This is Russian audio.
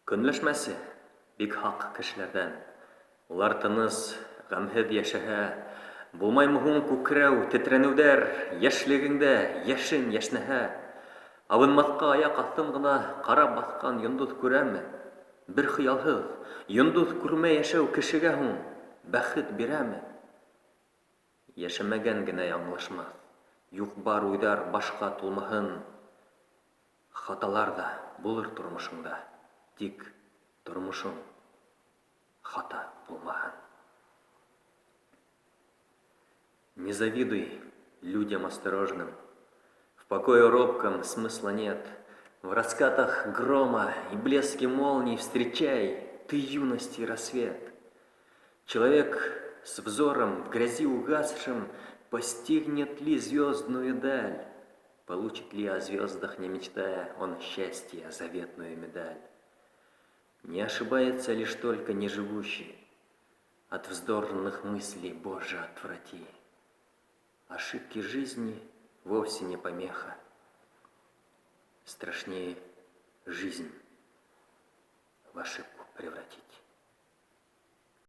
Көнләшмәсе бик һак кешеләрдән. Улар тыныс, гамһеҙ йәшәһә, булмаймы һуң күкрәү, тетрәнеүҙәр, йәшлегеңдә йәшен йәшнәһә, абынмаҫҡа аяҡ аҫтын ғына ҡарап баҫҡан йондоҙ күрәме? Бер хыялһыҙ, йондоҙ күрмәй йәшәү кешегә һуң бәхет бирәме? Йәшәмәгән генә яңылышмаҫ, юҡ-бар уйҙар башҡа тулмаһын. Хаталар ҙа булыр тормошоңда, тик тормошоң хата булмаһын. Не завидуй людям осторожным. В покое робком смысла нет. В раскатах грома и блеске молний встречай ты юности рассвет. Человек с взором в грязи угасшим постигнет ли звездную даль? Получит ли о звездах, не мечтая, он счастья, заветную медаль? Не ошибается лишь только неживущий. От вздорных мыслей, Боже, отврати. Ошибки жизни вовсе не помеха. Страшнее жизнь в ошибку превратить.